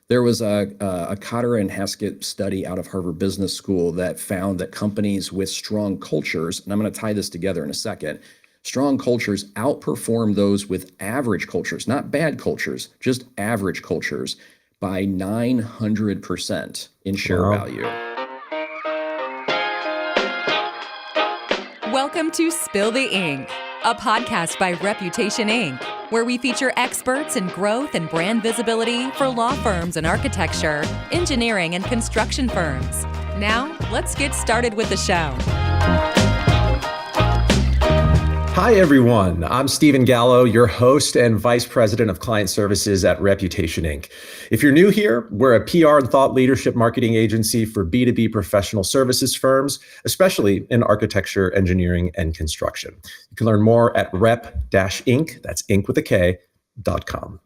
There was a Cotter and Haskett study out of Harvard Business School that found that companies with strong cultures, and I'm going to tie this together in a second, strong cultures outperform those with average cultures, not bad cultures, just average cultures, by 900% in share value. Welcome to Spill the Ink, a podcast by Reputation Inc., where we feature experts in growth and brand visibility for law firms and architecture, engineering, and construction firms. Now, let's get started with the show. Hi, everyone. I'm Stephen Gallo, your host and Vice President of Client Services at Reputation Inc. If you're new here, we're a PR and thought leadership marketing agency for B2B professional services firms, especially in architecture, engineering, and construction. You can learn more at rep-inc, that's Inc with a K.com.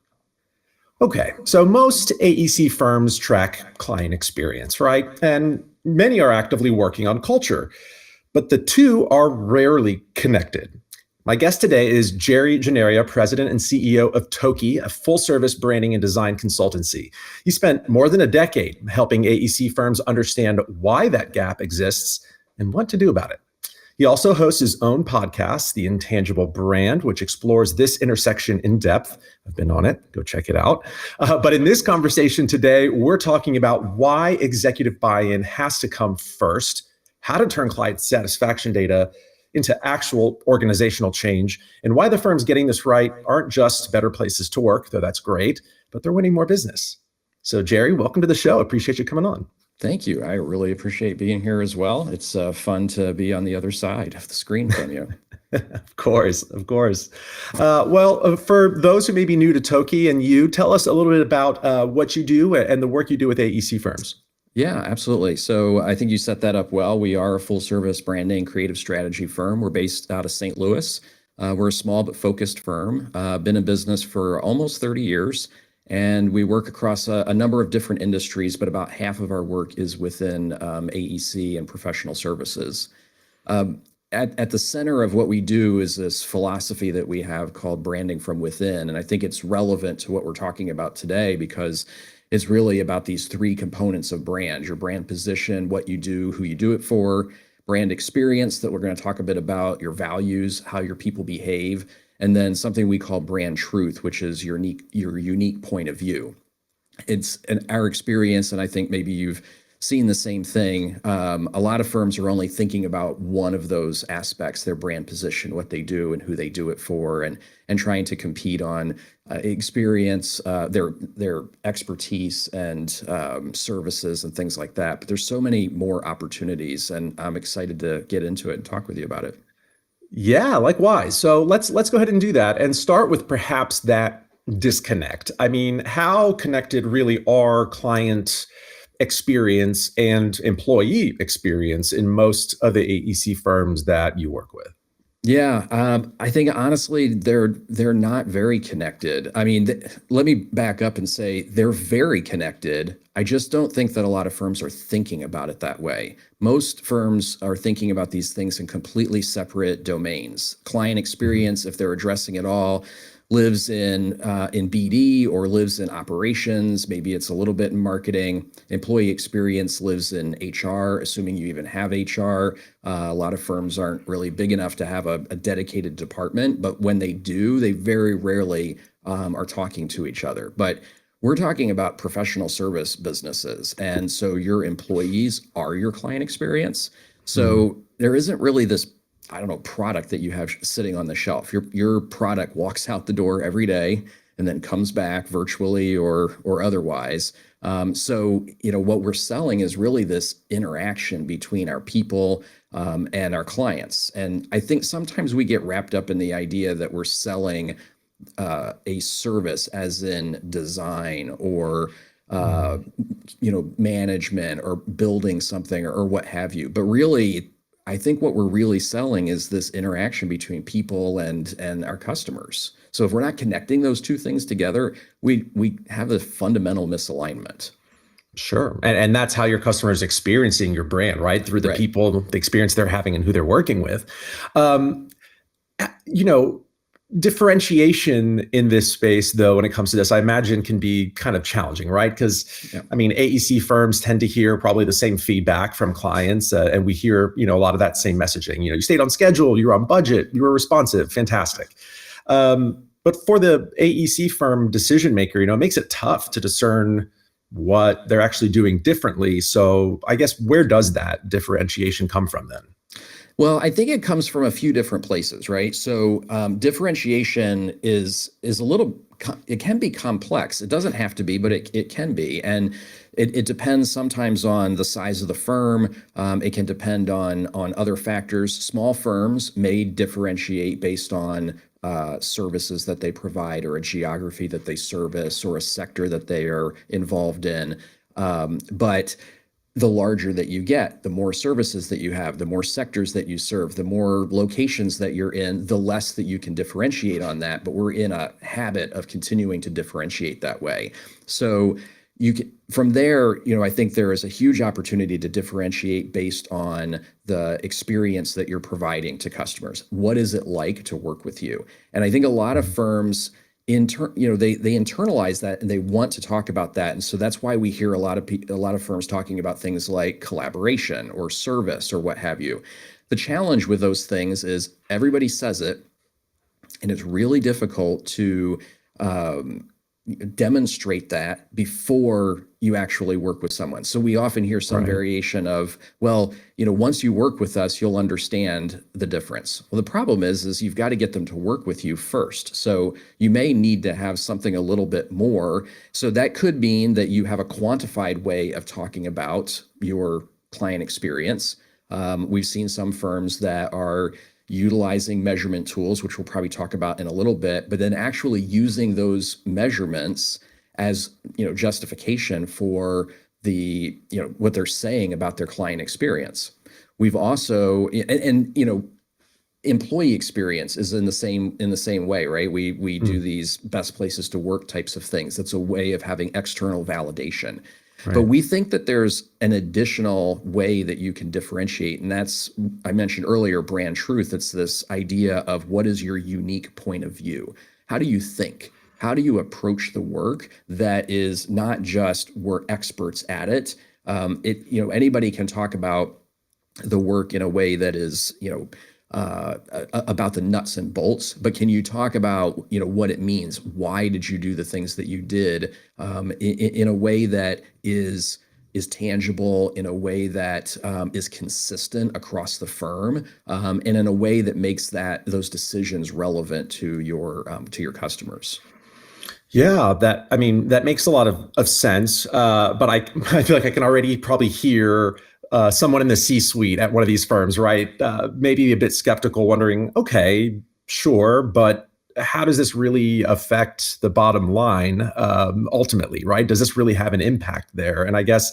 Okay, so most AEC firms track client experience, right? And many are actively working on culture, but the two are rarely connected. My guest today is Jerry Gennaria, President and CEO of TOKY, a full-service branding and design consultancy. He spent more than a decade helping AEC firms understand why that gap exists and what to do about it. He also hosts his own podcast, The Intangible Brand, which explores this intersection in depth. I've been on it. Go check it out. But in this conversation today, we're talking about why executive buy-in has to come first, how to turn client satisfaction data into actual organizational change, and why the firms getting this right aren't just better places to work, though that's great, but they're winning more business. So Jerry, welcome to the show. Appreciate you coming on. Thank you. I really appreciate being here as well. It's fun to be on the other side of the screen from you. Of course. Well, for those who may be new to TOKY and you, tell us a little bit about what you do and the work you do with AEC firms. Yeah, absolutely. So I think you set that up well. We are a full service branding creative strategy firm. We're based out of St. Louis. We're a small but focused firm. Been in business for almost 30 years, and we work across a number of different industries, but about half of our work is within AEC and professional services. At the center of what we do is this philosophy that we have called branding from within. And I think it's relevant to what we're talking about today because it's really about these three components of brand: your brand position, what you do, who you do it for; brand experience that we're going to talk a bit about; your values, how your people behave; and then something we call brand truth, which is your unique point of view. It's our experience, and I think maybe you've seen the same thing. A lot of firms are only thinking about one of those aspects, their brand position, what they do and who they do it for, and trying to compete on experience, their expertise and services and things like that. But there's so many more opportunities, and I'm excited to get into it and talk with you about it. Yeah, likewise. So let's go ahead and do that and start with perhaps that disconnect. I mean, how connected really are client experience and employee experience in most of the AEC firms that you work with? Yeah, I think honestly, they're not very connected. I mean, let me back up and say they're very connected. I just don't think that a lot of firms are thinking about it that way. Most firms are thinking about these things in completely separate domains. Client experience, if they're addressing it all, lives in BD or lives in operations. Maybe it's a little bit in marketing. Employee experience lives in HR, assuming you even have HR. A lot of firms aren't really big enough to have a dedicated department, but when they do, they very rarely are talking to each other. But we're talking about professional service businesses, and so your employees are your client experience. So there isn't really this product that you have sitting on the shelf. Your product walks out the door every day and then comes back virtually or otherwise. So what we're selling is really this interaction between our people and our clients. And I think sometimes we get wrapped up in the idea that we're selling a service, as in design or management or building something or what have you. But really, I think what we're really selling is this interaction between people and our customers. So if we're not connecting those two things together, we have a fundamental misalignment. Sure. And that's how your customer is experiencing your brand, right? Through the people, the experience they're having and who they're working with. differentiation in this space, though, when it comes to this, I imagine can be kind of challenging, right? Because I mean, AEC firms tend to hear probably the same feedback from clients, and we hear, a lot of that same messaging. You stayed on schedule, you were on budget, you were responsive, fantastic. But for the AEC firm decision maker, it makes it tough to discern what they're actually doing differently. So I guess where does that differentiation come from then? Well, I think it comes from a few different places, right? So differentiation is a little, it can be complex. It doesn't have to be, but it can be. And it depends sometimes on the size of the firm. It can depend on other factors. Small firms may differentiate based on services that they provide, or a geography that they service, or a sector that they are involved in. But the larger that you get, the more services that you have, the more sectors that you serve, the more locations that you're in, the less that you can differentiate on that. But we're in a habit of continuing to differentiate that way. So from there, I think there is a huge opportunity to differentiate based on the experience that you're providing to customers. What is it like to work with you? And I think a lot of firms they internalize that, and they want to talk about that. And so that's why we hear a lot of firms talking about things like collaboration or service or what have you. The challenge with those things is everybody says it, and it's really difficult to demonstrate that before you actually work with someone. So we often hear some variation of, well, once you work with us, you'll understand the difference. Well, the problem is you've got to get them to work with you first. So you may need to have something a little bit more. So that could mean that you have a quantified way of talking about your client experience. We've seen some firms that are utilizing measurement tools, which we'll probably talk about in a little bit, but then actually using those measurements as justification for the what they're saying about their client experience. We've also and employee experience is in the same way, right? We do these best places to work types of things. That's a way of having external validation. Right. But we think that there's an additional way that you can differentiate, and that's, I mentioned earlier, brand truth. It's this idea of what is your unique point of view? How do you think? How do you approach the work that is not just we're experts at it? Anybody can talk about the work in a way that is, about the nuts and bolts, but can you talk about, what it means? Why did you do the things that you did in a way that is tangible, in a way that is consistent across the firm, and in a way that makes those decisions relevant to your customers? Yeah, that makes a lot of sense. But I feel like I can already probably hear someone in the C-suite at one of these firms, right? Maybe a bit skeptical, wondering, okay, sure, but how does this really affect the bottom line ultimately, right? Does this really have an impact there? And I guess,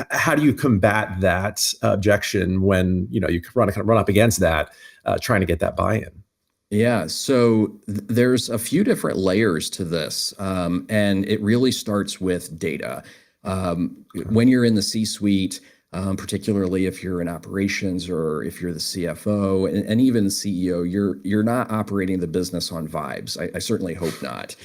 how do you combat that objection when you run up against that, trying to get that buy-in? Yeah, so there's a few different layers to this, and it really starts with data. When you're in the C-suite, particularly if you're in operations or if you're the CFO and even the CEO, you're not operating the business on vibes. I certainly hope not.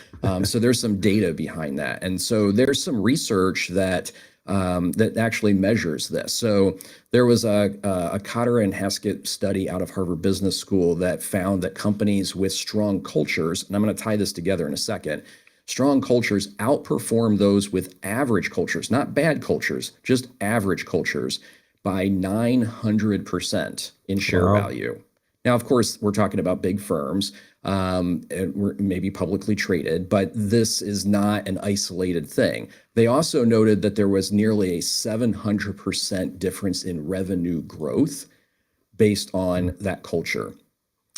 So there's some data behind that, and so there's some research that actually measures this. So there was a Cotter and Haskett study out of Harvard Business School that found that companies with strong cultures, and I'm going to tie this together in a second, strong cultures outperform those with average cultures, not bad cultures, just average cultures, by 900% in share value. Now, of course, we're talking about big firms, and we're maybe publicly traded, but this is not an isolated thing. They also noted that there was nearly a 700% difference in revenue growth based on that culture.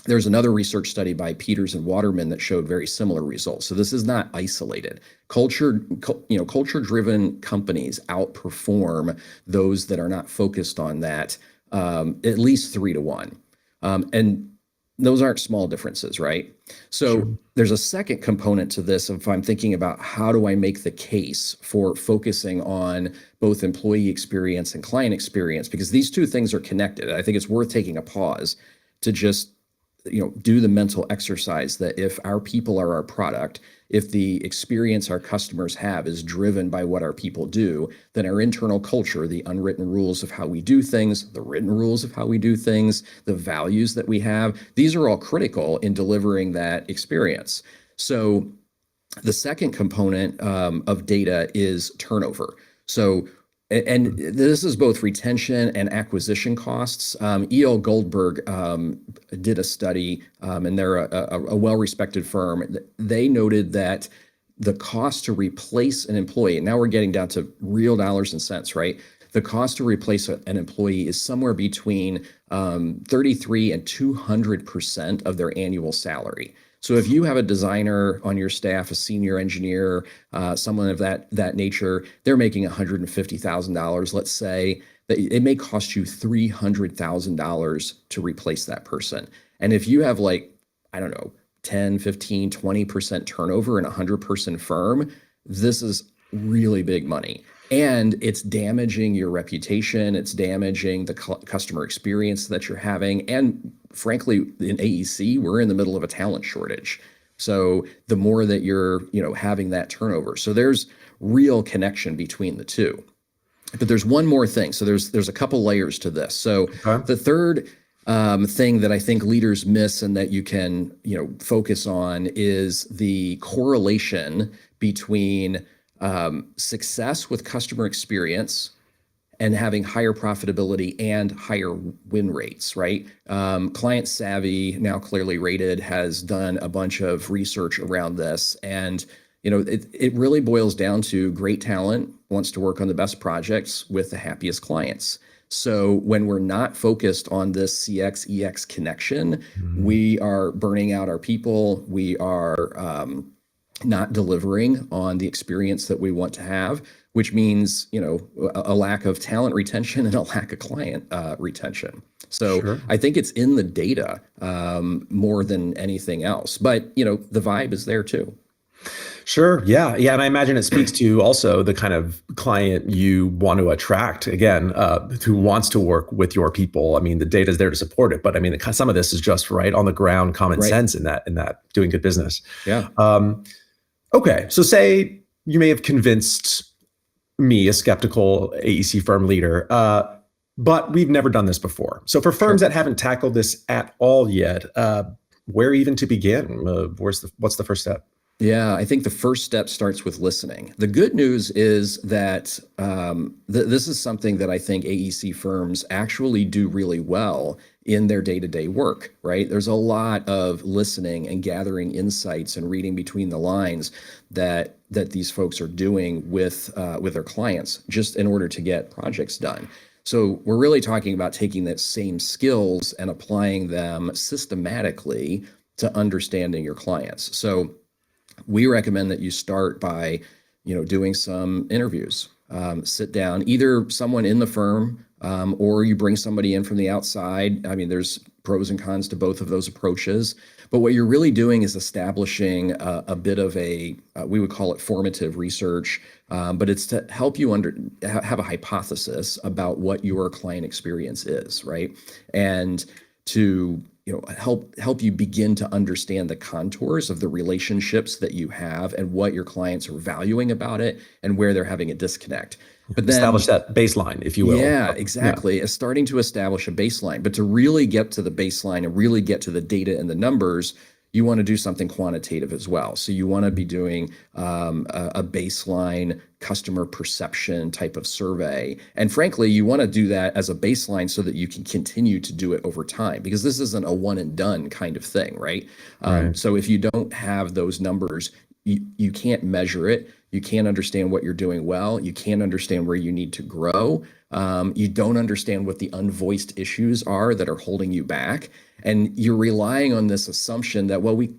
There's another research study by Peters and Waterman that showed very similar results. So this is not isolated. Culture-driven companies outperform those that are not focused on that at least 3-to-1. And those aren't small differences, right? So There's a second component to this. If I'm thinking about how do I make the case for focusing on both employee experience and client experience, because these two things are connected. I think it's worth taking a pause to just do the mental exercise that if our people are our product, if the experience our customers have is driven by what our people do, then our internal culture, the unwritten rules of how we do things, the written rules of how we do things, the values that we have, these are all critical in delivering that experience. So the second component of data is turnover. So, and this is both retention and acquisition costs. E.L. Goldberg did a study, and they're a well-respected firm. They noted that the cost to replace an employee, now we're getting down to real dollars and cents, right? The cost to replace an employee is somewhere between 33 and 200% of their annual salary. So if you have a designer on your staff, a senior engineer, someone of that nature, they're making $150,000, let's say, that it may cost you $300,000 to replace that person. And if you have 10, 15, 20% turnover in a 100-person firm, this is really big money. And it's damaging your reputation. It's damaging the customer experience that you're having. And frankly, in AEC, we're in the middle of a talent shortage. So the more that you're, having that turnover. So there's real connection between the two. But there's one more thing. So there's a couple layers to this. So the third thing that I think leaders miss and that you can, focus on is the correlation between success with customer experience and having higher profitability and higher win rates, right? Client Savvy, now clearly rated, has done a bunch of research around this. And, it really boils down to great talent wants to work on the best projects with the happiest clients. So when we're not focused on this CX, EX connection, we are burning out our people. We are not delivering on the experience that we want to have, which means, a lack of talent retention and a lack of client retention. So I think it's in the data more than anything else, but, the vibe is there too. Sure. Yeah. And I imagine it speaks to also the kind of client you want to attract, again, who wants to work with your people. I mean, the data is there to support it, but I mean, some of this is just right on the ground, common sense in that doing good business. Yeah. Okay. So say you may have convinced me, a skeptical AEC firm leader, but we've never done this before. So for firms that haven't tackled this at all yet, where even to begin? What's the first step? Yeah, I think the first step starts with listening. The good news is that this is something that I think AEC firms actually do really well in their day-to-day work, right? There's a lot of listening and gathering insights and reading between the lines that these folks are doing with their clients just in order to get projects done. So we're really talking about taking that same skills and applying them systematically to understanding your clients. So we recommend that you start by, doing some interviews. Sit down, either someone in the firm or you bring somebody in from the outside. I mean, there's pros and cons to both of those approaches. But what you're really doing is establishing a bit of we would call it formative research, but it's to help you have a hypothesis about what your client experience is, right? And to help you begin to understand the contours of the relationships that you have and what your clients are valuing about it and where they're having a disconnect. But then establish that baseline, if you will. Yeah, exactly. It's starting to establish a baseline. But to really get to the baseline and really get to the data and the numbers, you want to do something quantitative as well. So you want to be doing a baseline customer perception type of survey. And frankly, you want to do that as a baseline so that you can continue to do it over time, because this isn't a one and done kind of thing, right? So if you don't have those numbers, you can't measure it. You can't understand what you're doing well. You can't understand where you need to grow. You don't understand what the unvoiced issues are that are holding you back. And you're relying on this assumption that, well, we,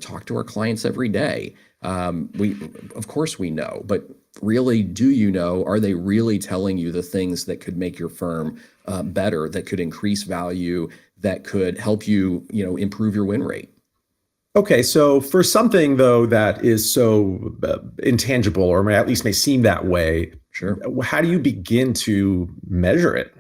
talk to our clients every day. Of course we know, but really, do you know, are they really telling you the things that could make your firm better, that could increase value, that could help you, improve your win rate? Okay, so for something though that is so intangible, or at least may seem that way, Sure. How do you begin to measure it?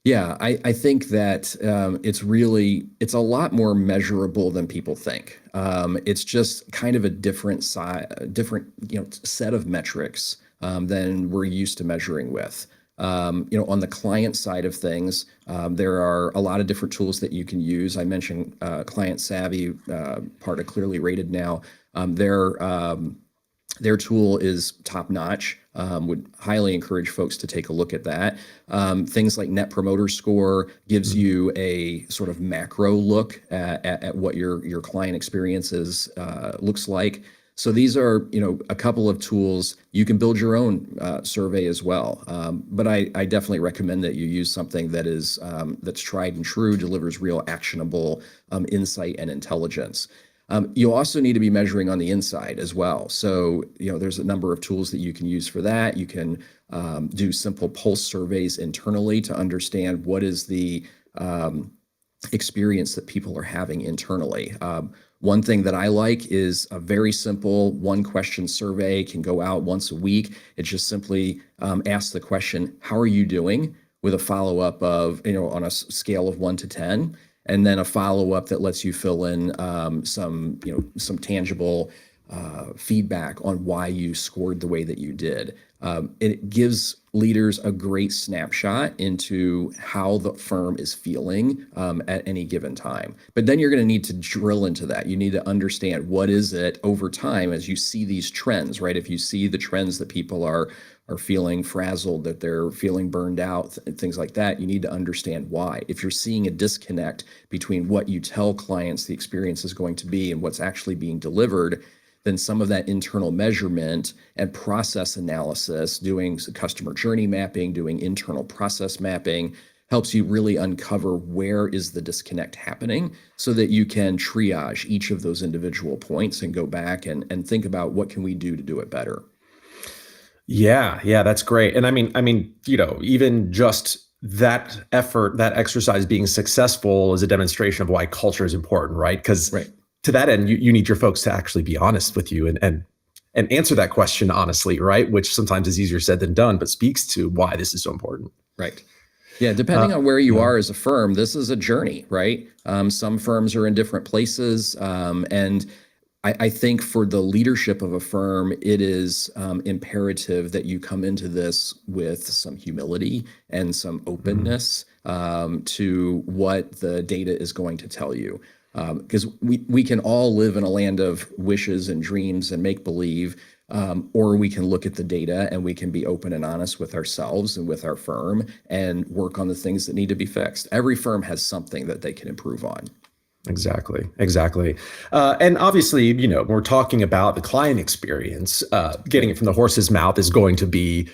Yeah, I think that it's a lot more measurable than people think. It's just kind of a different set of metrics than we're used to measuring with. On the client side of things, there are a lot of different tools that you can use. I mentioned Client Savvy, part of Clearly Rated now. Their tool is top notch. Would highly encourage folks to take a look at that. Things like Net Promoter Score gives you a sort of macro look at what your client experiences looks like. So these are, a couple of tools. You can build your own survey as well. But I definitely recommend that you use something that's tried and true, delivers real actionable insight and intelligence. You also need to be measuring on the inside as well. So, there's a number of tools that you can use for that. You can do simple pulse surveys internally to understand what is the experience that people are having internally. One thing that I like is a very simple one question survey, can go out once a week. It just simply asks the question, how are you doing? With a follow-up of, on a scale of 1 to 10. And then a follow-up that lets you fill in some tangible feedback on why you scored the way that you did. It gives leaders a great snapshot into how the firm is feeling at any given time. But then you're going to need to drill into that. You need to understand what is it over time as you see these trends, right? If you see the trends that people are feeling frazzled, that they're feeling burned out, things like that, you need to understand why. If you're seeing a disconnect between what you tell clients the experience is going to be and what's actually being delivered, then some of that internal measurement and process analysis, doing customer journey mapping, doing internal process mapping, helps you really uncover where is the disconnect happening so that you can triage each of those individual points and go back and think about what can we do to do it better. Yeah, that's great. And I mean, even just that effort, that exercise being successful is a demonstration of why culture is important, right? Because to that end, you need your folks to actually be honest with you and answer that question honestly, right? Which sometimes is easier said than done, but speaks to why this is so important. Right. Yeah, depending on where you are as a firm, this is a journey, right? Some firms are in different places, and I think for the leadership of a firm, it is imperative that you come into this with some humility and some openness to what the data is going to tell you. Because we can all live in a land of wishes and dreams and make believe, or we can look at the data and we can be open and honest with ourselves and with our firm and work on the things that need to be fixed. Every firm has something that they can improve on. Exactly. And obviously, we're talking about the client experience. Getting it from the horse's mouth is going to be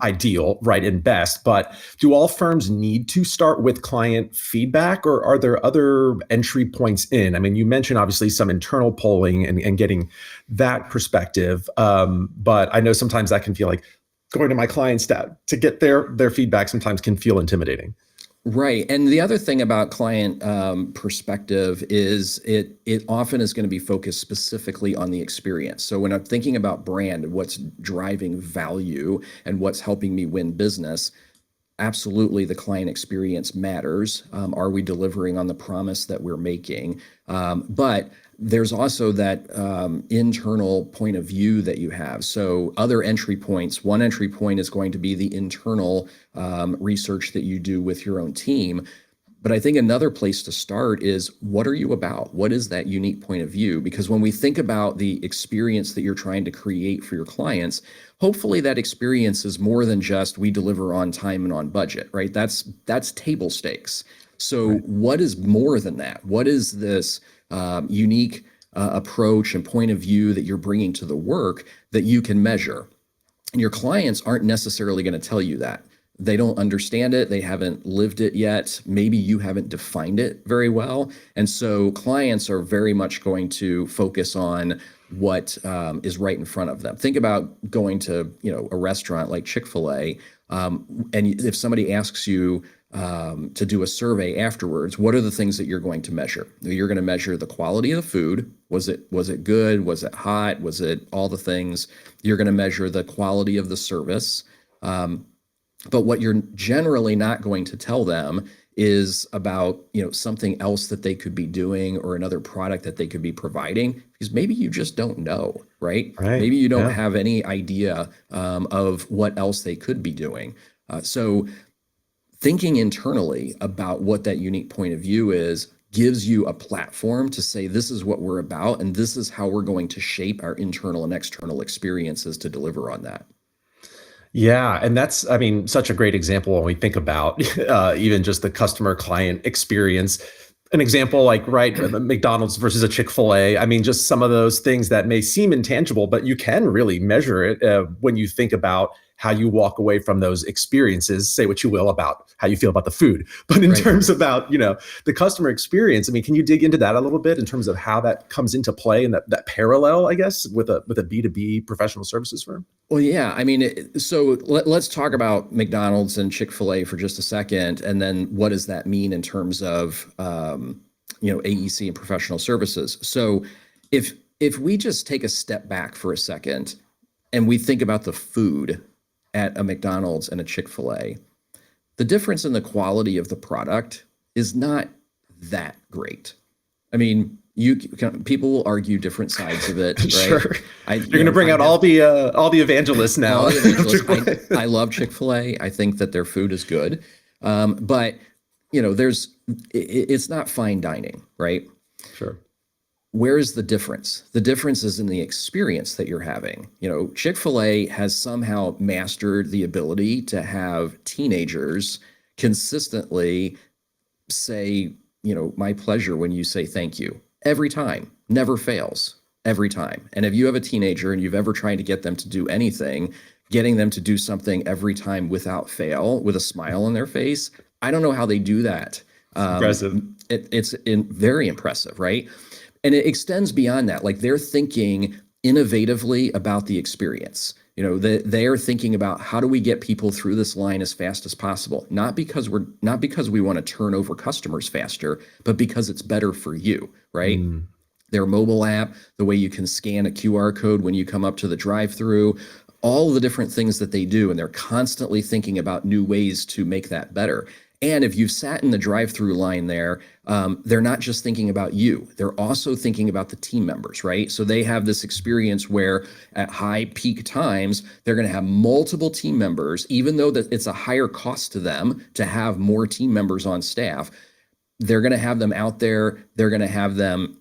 ideal, right, and best. But do all firms need to start with client feedback, or are there other entry points in? I mean, you mentioned obviously some internal polling and getting that perspective. But I know sometimes that can feel like going to my clients to get their feedback sometimes can feel intimidating. Right. And the other thing about client perspective is it often is going to be focused specifically on the experience. So when I'm thinking about brand and what's driving value and what's helping me win business, absolutely the client experience matters. Are we delivering on the promise that we're making? But there's also that internal point of view that you have. So other entry points, one entry point is going to be the internal research that you do with your own team. But I think another place to start is, what are you about? What is that unique point of view? Because when we think about the experience that you're trying to create for your clients, hopefully that experience is more than just we deliver on time and on budget, right? That's table stakes. So what is more than that? What is this unique approach and point of view that you're bringing to the work that you can measure? And your clients aren't necessarily going to tell you that. They don't understand it. They haven't lived it yet. Maybe you haven't defined it very well. And so clients are very much going to focus on what is right in front of them. Think about going to a restaurant like Chick-fil-A, and if somebody asks you to do a survey afterwards, what are the things that you're going to measure? You're going to measure the quality of the food. Was it good? Was it hot? Was it all the things? You're going to measure the quality of the service. But what you're generally not going to tell them is about, something else that they could be doing or another product that they could be providing, because maybe you just don't know, right? Right. Maybe you don't Yeah. have any idea of what else they could be doing. So thinking internally about what that unique point of view is gives you a platform to say, this is what we're about, and this is how we're going to shape our internal and external experiences to deliver on that. Yeah, and that's, such a great example when we think about even just the customer client experience. An example like, right, McDonald's versus a Chick-fil-A. Just some of those things that may seem intangible, but you can really measure it when you think about how you walk away from those experiences. Say what you will about how you feel about the food, but in Right. terms about, the customer experience, can you dig into that a little bit in terms of how that comes into play and that parallel, I guess, with a B2B professional services firm? Well, yeah. So let's talk about McDonald's and Chick-fil-A for just a second, and then what does that mean in terms of AEC and professional services. So if we just take a step back for a second and we think about the food at a McDonald's and a Chick-fil-A, the difference in the quality of the product is not that great. People will argue different sides of it, right? Sure. You're going to bring out all the evangelists now. All the evangelists. I love Chick-fil-A. I think that their food is good, but it's not fine dining, right? Sure. Where is the difference? The difference is in the experience that you're having. Chick-fil-A has somehow mastered the ability to have teenagers consistently say, my pleasure when you say thank you. Every time, never fails, every time. And if you have a teenager and you've ever tried to get them to do anything, getting them to do something every time without fail, with a smile on their face, I don't know how they do that. Impressive. It's very impressive, right? And it extends beyond that. Like, they're thinking innovatively about the experience. They are thinking about, how do we get people through this line as fast as possible? Not because we want to turn over customers faster, but because it's better for you, right? Their mobile app, the way you can scan a QR code when you come up to the drive-through, all the different things that they do, and they're constantly thinking about new ways to make that better. And if you've sat in the drive-through line there, they're not just thinking about you. They're also thinking about the team members, right? So they have this experience where at high peak times, they're going to have multiple team members, even though that it's a higher cost to them to have more team members on staff. They're going to have them out there. They're going to have them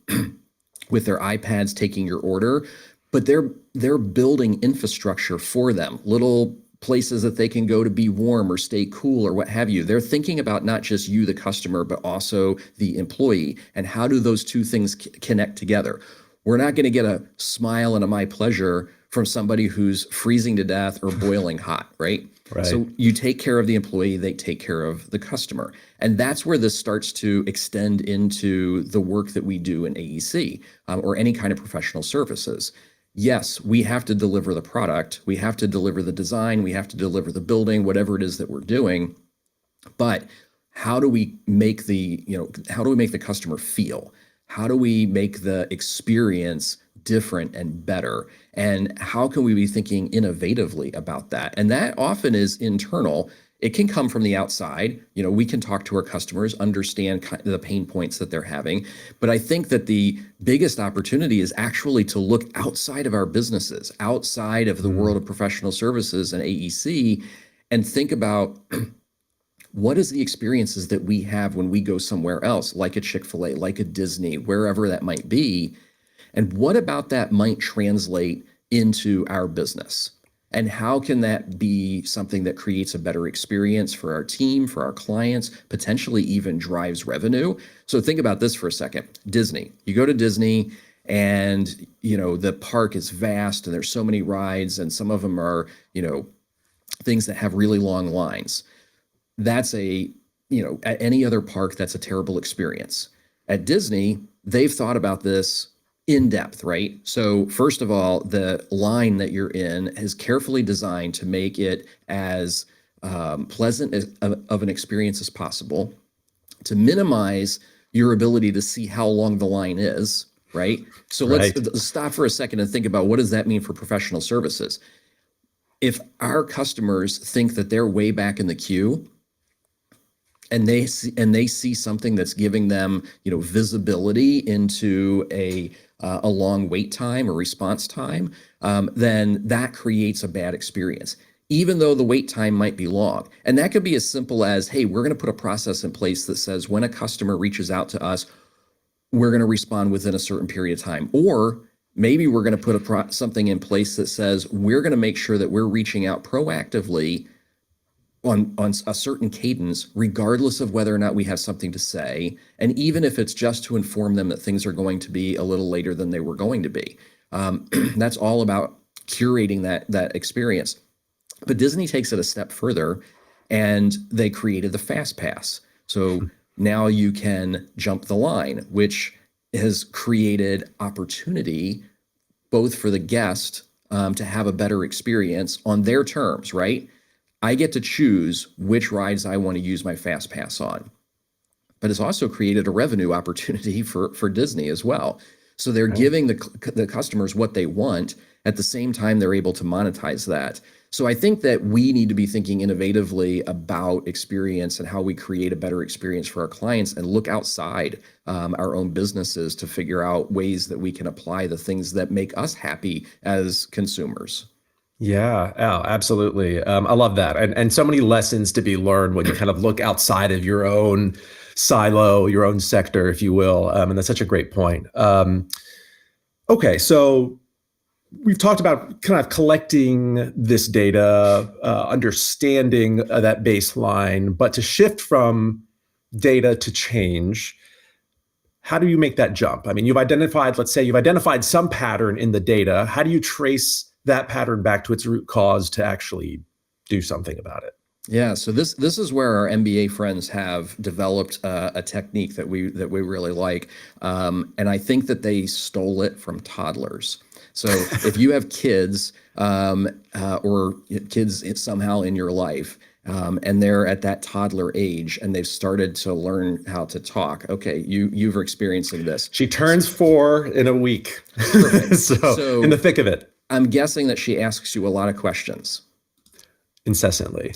with their iPads taking your order, but they're building infrastructure for them, little places that they can go to be warm or stay cool or what have you. They're thinking about not just you, the customer, but also the employee, and how do those two things connect together. We're not going to get a smile and a my pleasure from somebody who's freezing to death or boiling hot, right? Right. So you take care of the employee, they take care of the customer. And that's where this starts to extend into the work that we do in AEC or any kind of professional services. Yes, we have to deliver the product, we have to deliver the design, we have to deliver the building, whatever it is that we're doing. But how do we make the customer feel? How do we make the experience different and better? And how can we be thinking innovatively about that? And that often is internal. It can come from the outside. We can talk to our customers, understand the pain points that they're having. But I think that the biggest opportunity is actually to look outside of our businesses, outside of the world of professional services and AEC, and think about what is the experiences that we have when we go somewhere else, like a Chick-fil-A, like a Disney, wherever that might be. And what about that might translate into our business? And how can that be something that creates a better experience for our team, for our clients, potentially even drives revenue? So think about this for a second. Disney. You go to Disney and, the park is vast and there's so many rides, and some of them are, things that have really long lines. That's at any other park, that's a terrible experience. At Disney, they've thought about this in depth, right? So first of all, the line that you're in is carefully designed to make it as pleasant of an experience as possible, to minimize your ability to see how long the line is, right? So let's stop for a second and think about, what does that mean for professional services? if our customers think that they're way back in the queue, and they see something that's giving them, visibility into a long wait time or response time, then that creates a bad experience, even though the wait time might be long. And that could be as simple as, hey, we're going to put a process in place that says when a customer reaches out to us, we're going to respond within a certain period of time. Or maybe we're going to put something in place that says we're going to make sure that we're reaching out proactively on a certain cadence, regardless of whether or not we have something to say, and even if it's just to inform them that things are going to be a little later than they were going to be. That's all about curating that experience. But Disney takes it a step further, and they created the Fast Pass. So now you can jump the line, which has created opportunity both for the guest to have a better experience on their terms, right? I get to choose which rides I want to use my Fast Pass on. But it's also created a revenue opportunity for Disney as well. So they're giving the customers what they want. At the same time, they're able to monetize that. So I think that we need to be thinking innovatively about experience and how we create a better experience for our clients, and look outside our own businesses to figure out ways that we can apply the things that make us happy as consumers. Yeah, oh, absolutely. I love that. And so many lessons to be learned when you kind of look outside of your own silo, your own sector, if you will. And that's such a great point. Okay, so we've talked about kind of collecting this data, understanding that baseline, but to shift from data to change, how do you make that jump? I mean, let's say you've identified some pattern in the data. How do you trace that pattern back to its root cause to actually do something about it? Yeah, so this is where our MBA friends have developed a technique that we really like, and I think that they stole it from toddlers. So if you have kids or kids somehow in your life, and they're at that toddler age and they've started to learn how to talk, okay, you're experiencing this. She turns 4 in a week. Perfect. So in the thick of it. I'm guessing that she asks you a lot of questions. Incessantly.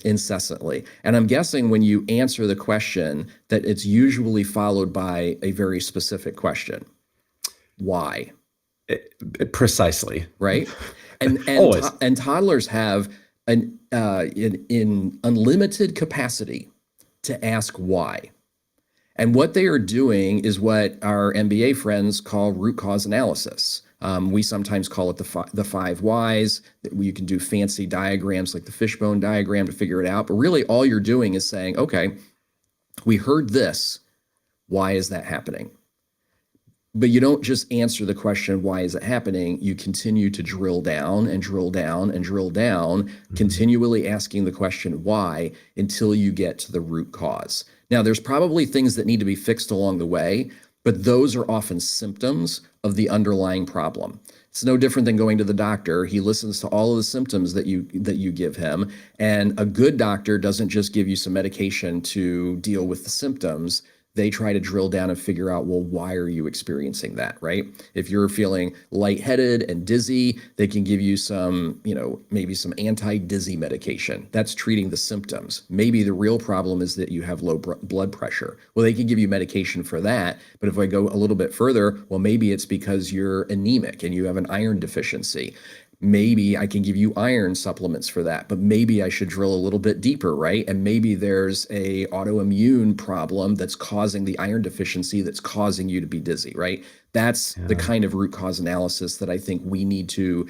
And I'm guessing when you answer the question that it's usually followed by a very specific question. Why? Precisely. Right? And Always. And toddlers have an unlimited capacity to ask why. And what they are doing is what our MBA friends call root cause analysis. We sometimes call it the 5 whys. You can do fancy diagrams like the fishbone diagram to figure it out. But really all you're doing is saying, okay, we heard this. Why is that happening? But you don't just answer the question, why is it happening? You continue to drill down and drill down and drill down, continually asking the question, why, until you get to the root cause. Now, there's probably things that need to be fixed along the way, but those are often symptoms of the underlying problem. It's no different than going to the doctor. He listens to all of the symptoms that you give him, and a good doctor doesn't just give you some medication to deal with the symptoms. They try to drill down and figure out, well, why are you experiencing that, right? If you're feeling lightheaded and dizzy, they can give you some, maybe some anti-dizzy medication. That's treating the symptoms. Maybe the real problem is that you have low blood pressure. Well, they can give you medication for that. But if I go a little bit further, well, maybe it's because you're anemic and you have an iron deficiency. Maybe I can give you iron supplements for that, but maybe I should drill a little bit deeper, right? And maybe there's a autoimmune problem that's causing the iron deficiency that's causing you to be dizzy, right? That's the kind of root cause analysis that I think we need to,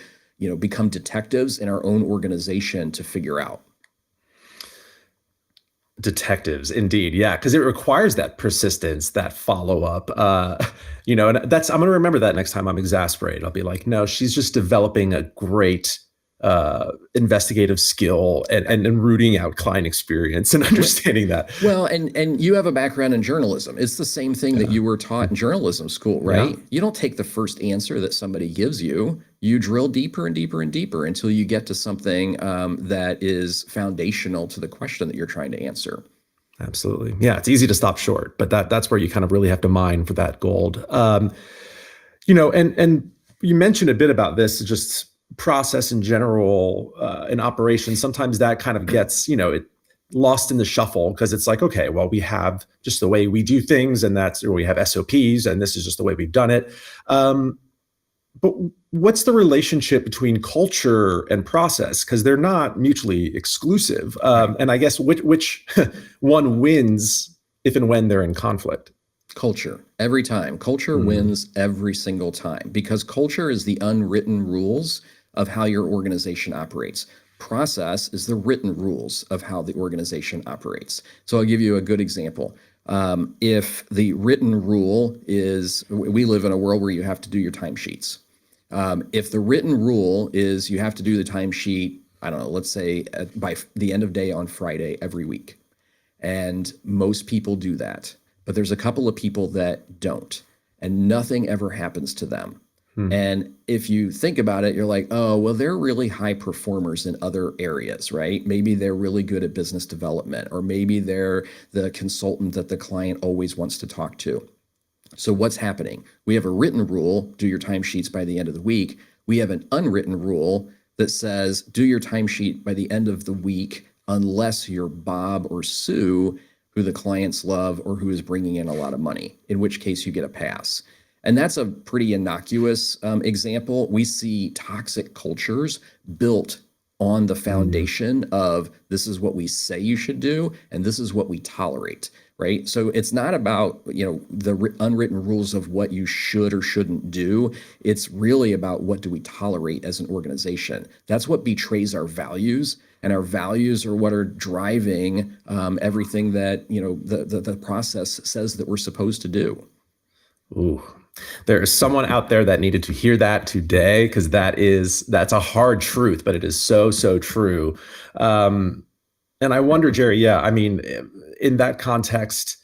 become detectives in our own organization to figure out. Detectives, indeed. Yeah, because it requires that persistence, that follow-up. And I'm going to remember that next time I'm exasperated. I'll be like, no, she's just developing a great investigative skill and rooting out client experience and understanding that. Well, and you have a background in journalism. It's the same thing that you were taught in journalism school, right? Yeah. You don't take the first answer that somebody gives you. You drill deeper and deeper and deeper until you get to something that is foundational to the question that you're trying to answer. Absolutely. Yeah, it's easy to stop short, but that's where you kind of really have to mine for that gold. And you mentioned a bit about this, just process in general in operations, sometimes that kind of gets, lost in the shuffle because it's like, okay, well, we have just the way we do things, and or we have SOPs, and this is just the way we've done it. But what's the relationship between culture and process? Because they're not mutually exclusive. And I guess which one wins if and when they're in conflict? Culture. Every time. Culture wins every single time, because culture is the unwritten rules of how your organization operates. Process is the written rules of how the organization operates. So I'll give you a good example. If the written rule is, we live in a world where you have to do your timesheets. If the written rule is you have to do the timesheet, I don't know, let's say by the end of day on Friday every week. And most people do that. But there's a couple of people that don't, and nothing ever happens to them. And if you think about it, you're like, oh, well, they're really high performers in other areas, right? Maybe they're really good at business development, or maybe they're the consultant that the client always wants to talk to. So what's happening? We have a written rule, do your timesheets by the end of the week. We have an unwritten rule that says, do your timesheet by the end of the week, unless you're Bob or Sue, who the clients love or who is bringing in a lot of money, in which case you get a pass. And that's a pretty innocuous example. We see toxic cultures built on the foundation of this is what we say you should do, and this is what we tolerate, right? So it's not about, the unwritten rules of what you should or shouldn't do. It's really about what do we tolerate as an organization. That's what betrays our values. And our values are what are driving everything that, the process says that we're supposed to do. Ooh, there's someone out there that needed to hear that today, because that's a hard truth, but it is so, so true. And I wonder, Jerry, in that context,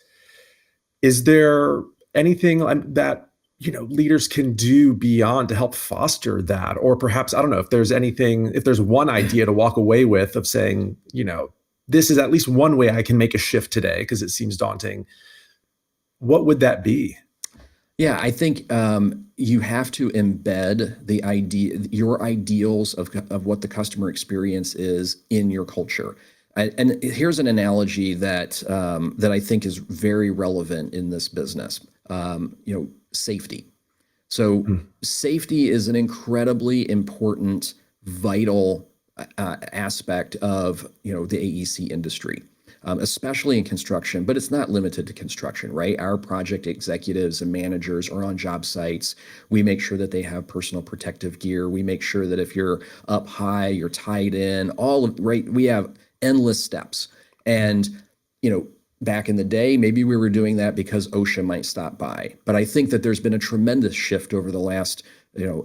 is there anything that leaders can do beyond to help foster that? Or perhaps, I don't know if there's one idea to walk away with of saying, this is at least one way I can make a shift today, because it seems daunting. What would that be? Yeah, I think you have to embed your ideals of what the customer experience is in your culture. And here's an analogy that I think is very relevant in this business. Safety. So safety is an incredibly important, vital aspect of the AEC industry. Especially in construction, but it's not limited to construction, right? Our project executives and managers are on job sites. We make sure that they have personal protective gear. We make sure that if you're up high, you're tied in, right? We have endless steps. And, back in the day, maybe we were doing that because OSHA might stop by. But I think that there's been a tremendous shift over the last,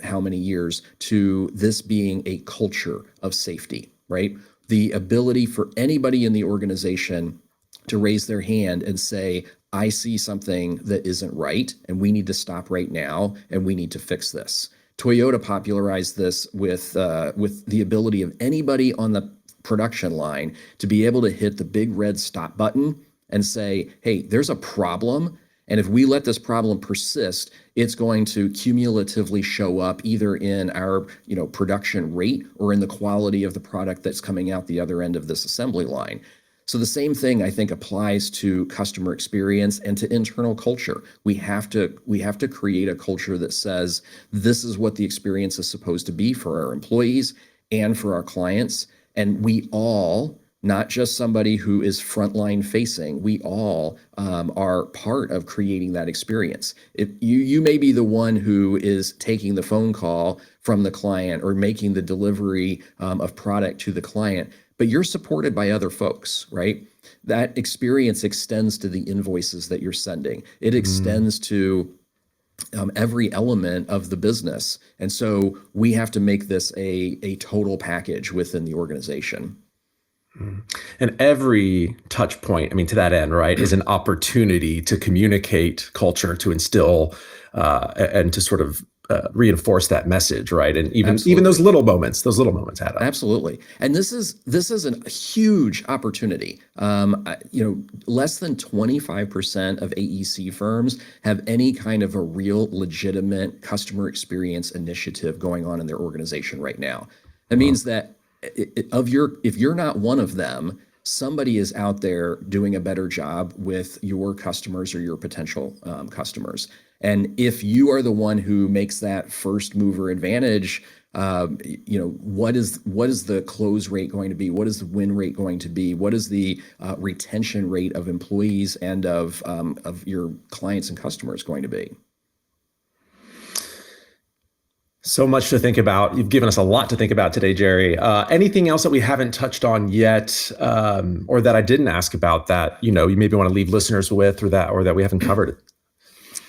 how many years to this being a culture of safety, right? The ability for anybody in the organization to raise their hand and say, I see something that isn't right, and we need to stop right now, and we need to fix this. Toyota popularized this with the ability of anybody on the production line to be able to hit the big red stop button and say, hey, there's a problem. And if we let this problem persist, it's going to cumulatively show up either in our, production rate or in the quality of the product that's coming out the other end of this assembly line. So the same thing, I think, applies to customer experience and to internal culture. We have to create a culture that says this is what the experience is supposed to be for our employees and for our clients. And we all, not just somebody who is frontline facing, we all are part of creating that experience. If you may be the one who is taking the phone call from the client or making the delivery of product to the client, but you're supported by other folks, right? That experience extends to the invoices that you're sending. It extends to every element of the business. And so we have to make this a total package within the organization. And every touch point, to that end, right, is an opportunity to communicate culture, to instill and to sort of reinforce that message, right? And even Absolutely. those little moments add up. Absolutely. And this is a huge opportunity. Less than 25% of AEC firms have any kind of a real legitimate customer experience initiative going on in their organization right now. That means that if you're not one of them, somebody is out there doing a better job with your customers or your potential customers. And if you are the one who makes that first mover advantage, what is the close rate going to be? What is the win rate going to be? What is the retention rate of employees and of your clients and customers going to be? So much to think about. You've given us a lot to think about today, Jerry. Anything else that we haven't touched on yet, or that I didn't ask about that you maybe want to leave listeners with, or that we haven't covered?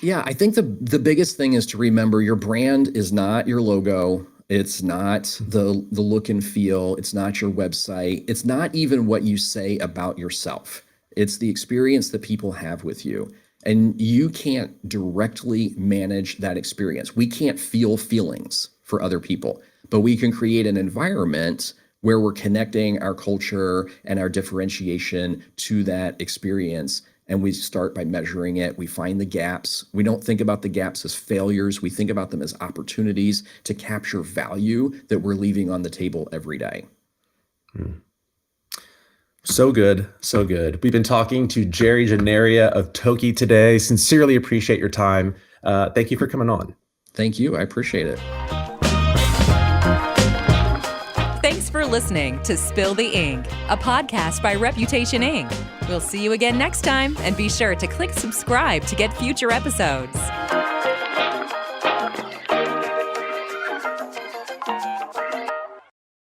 Yeah, I think the biggest thing is to remember your brand is not your logo. It's not the look and feel. It's not your website. It's not even what you say about yourself. It's the experience that people have with you. And you can't directly manage that experience. We can't feel feelings for other people, but we can create an environment where we're connecting our culture and our differentiation to that experience. And we start by measuring it. We find the gaps. We don't think about the gaps as failures. We think about them as opportunities to capture value that we're leaving on the table every day. So good. So good. We've been talking to Jerry Gennaria of TOKY today. Sincerely appreciate your time. Thank you for coming on. Thank you. I appreciate it. Thanks for listening to Spill the Ink, a podcast by Reputation Inc. We'll see you again next time, and be sure to click subscribe to get future episodes.